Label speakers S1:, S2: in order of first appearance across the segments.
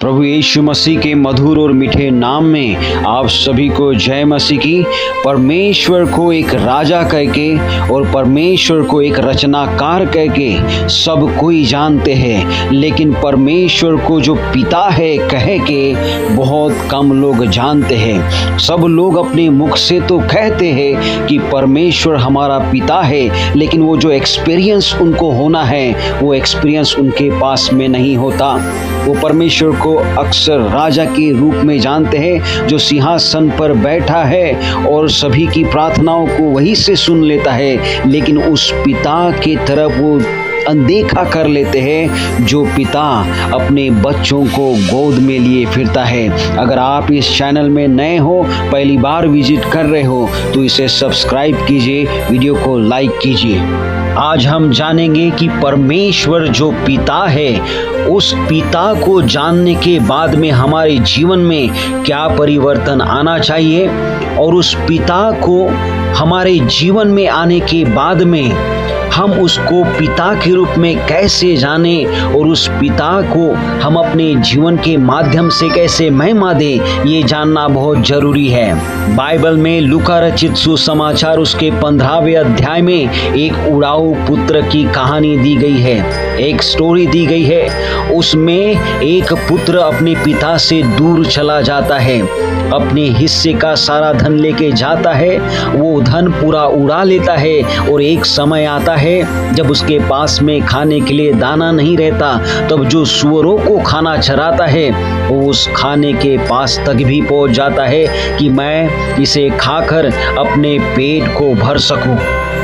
S1: प्रभु यीशु मसीह के मधुर और मीठे नाम में आप सभी को जय मसीह की। परमेश्वर को एक राजा कह के और परमेश्वर को एक रचनाकार कह के सब कोई जानते हैं, लेकिन परमेश्वर को जो पिता है कह के बहुत कम लोग जानते हैं। सब लोग अपने मुख से तो कहते हैं कि परमेश्वर हमारा पिता है, लेकिन वो जो एक्सपीरियंस उनको होना है वो एक्सपीरियंस उनके पास में नहीं होता। वो परमेश्वर को अक्सर राजा के रूप में जानते हैं जो सिंहासन पर बैठा है और सभी की प्रार्थनाओं को वहीं से सुन लेता है, लेकिन उस पिता की तरफ वो अनदेखा कर लेते हैं जो पिता अपने बच्चों को गोद में लिए फिरता है। अगर आप इस चैनल में नए हो, पहली बार विजिट कर रहे हो, तो इसे सब्सक्राइब कीजिए, वीडियो को लाइक कीजिए। आज हम जानेंगे कि परमेश्वर जो पिता है, उस पिता को जानने के बाद में हमारे जीवन में क्या परिवर्तन आना चाहिए और उस पिता को हमारे जीवन में आने के बाद में हम उसको पिता के रूप में कैसे जाने और उस पिता को हम अपने जीवन के माध्यम से कैसे महिमा दें, ये जानना बहुत जरूरी है। बाइबल में लूका रचित सुसमाचार उसके 15वें अध्याय में एक उड़ाऊ पुत्र की कहानी दी गई है, एक स्टोरी दी गई है। उसमें एक पुत्र अपने पिता से दूर चला जाता है, अपने हिस्से का सारा धन लेके जाता है, वो धन पूरा उड़ा लेता है और एक समय आता है जब उसके पास में खाने के लिए दाना नहीं रहता, तब जो सूअरों को खाना चराता है वो उस खाने के पास तक भी पहुंच जाता है कि मैं इसे खाकर अपने पेट को भर सकूं।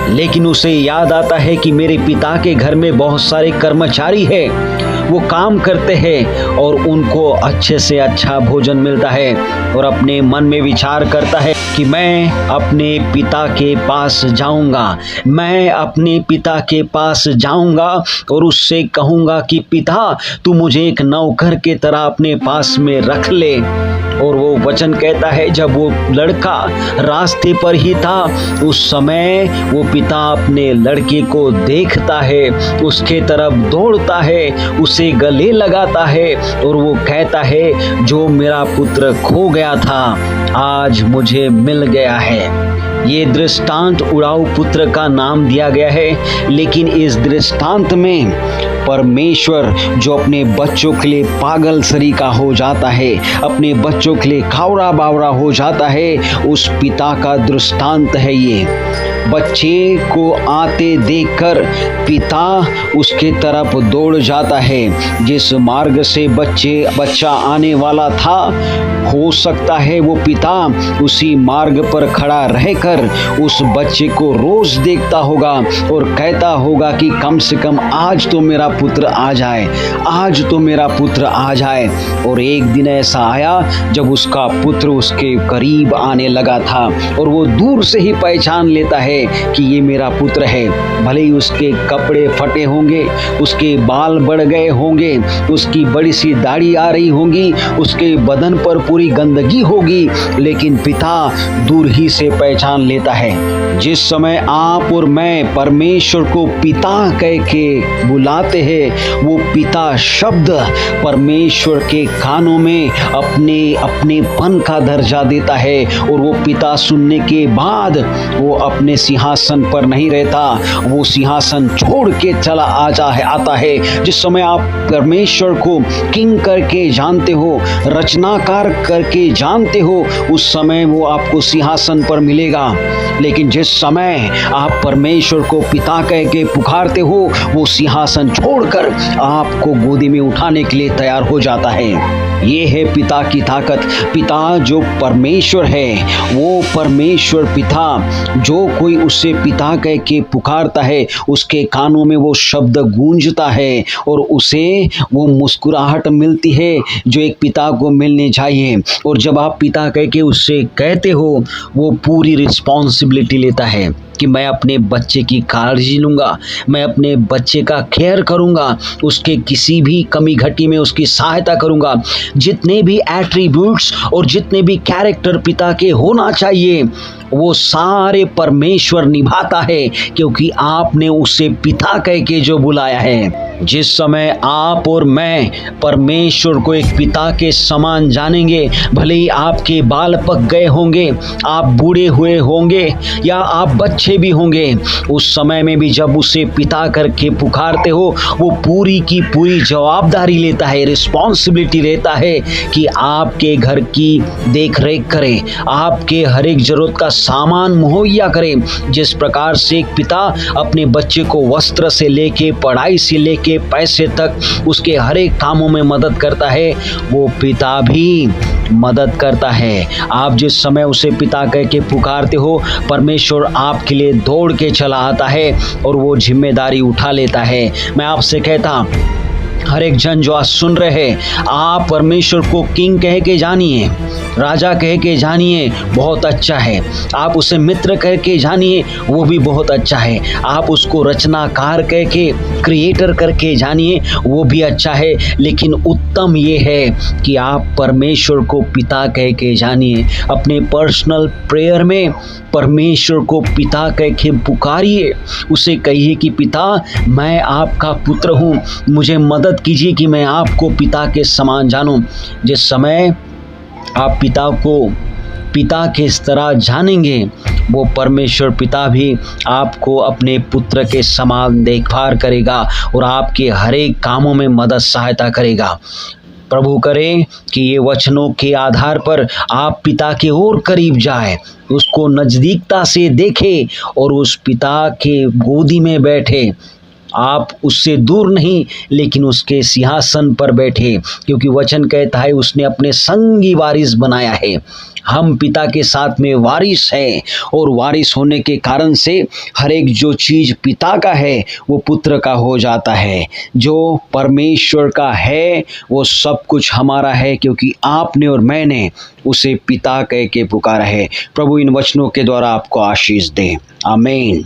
S1: लेकिन उसे याद आता है कि मेरे पिता के घर में बहुत सारे कर्मचारी हैं, वो काम करते हैं और उनको अच्छे से अच्छा भोजन मिलता है, और अपने मन में विचार करता है कि मैं अपने पिता के पास जाऊंगा, मैं अपने पिता के पास जाऊंगा और उससे कहूंगा कि पिता तू मुझे एक नौकर के तरह अपने पास में रख ले। और वो वचन कहता है जब वो लड़का रास्ते पर ही था, उस समय वो पिता अपने लड़के को देखता है, उसके तरफ दौड़ता है, उसे गले लगाता है और वो कहता है जो मेरा पुत्र खो गया था आज मुझे मिल गया है। ये दृष्टांत उड़ाऊ पुत्र का नाम दिया गया है, लेकिन इस दृष्टांत में परमेश्वर जो अपने बच्चों के लिए पागल सरीका हो जाता है, अपने बच्चों के लिए खावड़ा बावड़ा हो जाता है, उस पिता का दृष्टांत है ये। बच्चे को आते देखकर पिता उसके तरफ दौड़ जाता है। जिस मार्ग से बच्चा आने वाला था, हो सकता है वो पिता उसी मार्ग पर खड़ा रहकर उस बच्चे को रोज देखता होगा और कहता होगा कि कम से कम आज तो मेरा पुत्र आ जाए, आज तो मेरा पुत्र आ जाए। और एक दिन ऐसा आया जब उसका पुत्र उसके करीब आने लगा था और वो दूर से ही पहचान लेता है कि ये मेरा पुत्र है। भले ही उसके कपड़े फटे होंगे, उसके बाल बढ़ गए होंगे, उसकी बड़ी सी दाढ़ी आ रही होगी, उसके बदन पर पूरी गंदगी होगी, लेकिन पिता दूर ही से पहचान लेता है। जिस समय आप और मैं परमेश्वर को पिता कह के बुलाते हैं, वो पिता शब्द परमेश्वर के कानों में अपनेपन का दर्जा देता है, और वो पिता सुनने के बाद वो अपने सिंहासन पर नहीं रहता, वो सिंहासन छोड़ के चला आता है। जिस समय आप परमेश्वर को किंग करके जानते हो, रचनाकार करके जानते हो, उस समय वो आपको सिंहासन पर मिलेगा। लेकिन जिस समय आप परमेश्वर को पिता कह के पुकारते हो, वो सिंहासन छोड़कर आपको गोदी में उठाने के लिए तैयार हो जाता है। ये है पिता की ताकत। पिता जो परमेश्वर है, वो परमेश्वर पिता, जो कोई उससे पिता कह के पुकारता है, उसके कानों में वो शब्द गूंजता है और उसे वो मुस्कुराहट मिलती है जो एक पिता को मिलनी चाहिए। और जब आप पिता कह के उससे कहते हो, वो पूरी रिस्पॉन्सिबिलिटी लेता है कि मैं अपने बच्चे की काळजी लूँगा, मैं अपने बच्चे का केयर करूँगा, उसके किसी भी कमी घटी में उसकी सहायता करूँगा। जितने भी एट्रीब्यूट्स और जितने भी कैरेक्टर पिता के होना चाहिए, वो सारे परमेश्वर निभाता है, क्योंकि आपने उसे पिता कह के जो बुलाया है। जिस समय आप और मैं परमेश्वर को एक पिता के समान जानेंगे, भले ही आपके बाल पक गए होंगे, आप बूढ़े हुए होंगे या आप बच्चे भी होंगे, उस समय में भी जब उसे पिता करके पुकारते हो, वो पूरी की पूरी जवाबदारी लेता है, रिस्पॉन्सिबिलिटी लेता है कि आपके घर की देख रेख करे, आपके हर एक जरूरत का सामान मुहैया करे। जिस प्रकार से एक पिता अपने बच्चे को वस्त्र से लेके, पढ़ाई से लेके, पैसे तक उसके हर एक कामों में मदद करता है, वो पिता भी मदद करता है। आप जिस समय उसे पिता कह के पुकारते हो, परमेश्वर आपके लिए दौड़ के चला आता है और वो जिम्मेदारी उठा लेता है। मैं आपसे कहता, हर एक जन जो आज सुन रहे हैं, आप परमेश्वर को किंग कह के जानिए, राजा कह के जानिए, बहुत अच्छा है। आप उसे मित्र कह के जानिए, वो भी बहुत अच्छा है। आप उसको रचनाकार कह के, क्रिएटर करके जानिए, वो भी अच्छा है। लेकिन उत्तम ये है कि आप परमेश्वर को पिता कह के जानिए। अपने पर्सनल प्रेयर में परमेश्वर को पिता कह के पुकारिए, उसे कहिए कि पिता, मैं आपका पुत्र हूँ, मुझे मदद कीजिए कि मैं आपको पिता के समान जानूं। जिस समय आप पिता को पिता के इस तरह जानेंगे, वो परमेश्वर पिता भी आपको अपने पुत्र के समान देखभाल करेगा और आपके हर एक कामों में मदद सहायता करेगा। प्रभु करे कि ये वचनों के आधार पर आप पिता के और करीब जाए, उसको नज़दीकता से देखे और उस पिता के गोदी में बैठे। आप उससे दूर नहीं, लेकिन उसके सिंहासन पर बैठे, क्योंकि वचन कहता है उसने अपने संगी वारिस बनाया है। हम पिता के साथ में वारिस हैं और वारिस होने के कारण से हर एक जो चीज़ पिता का है वो पुत्र का हो जाता है। जो परमेश्वर का है वो सब कुछ हमारा है, क्योंकि आपने और मैंने उसे पिता कह के पुकारा है। प्रभु इन वचनों के द्वारा आपको आशीष दे। आमीन।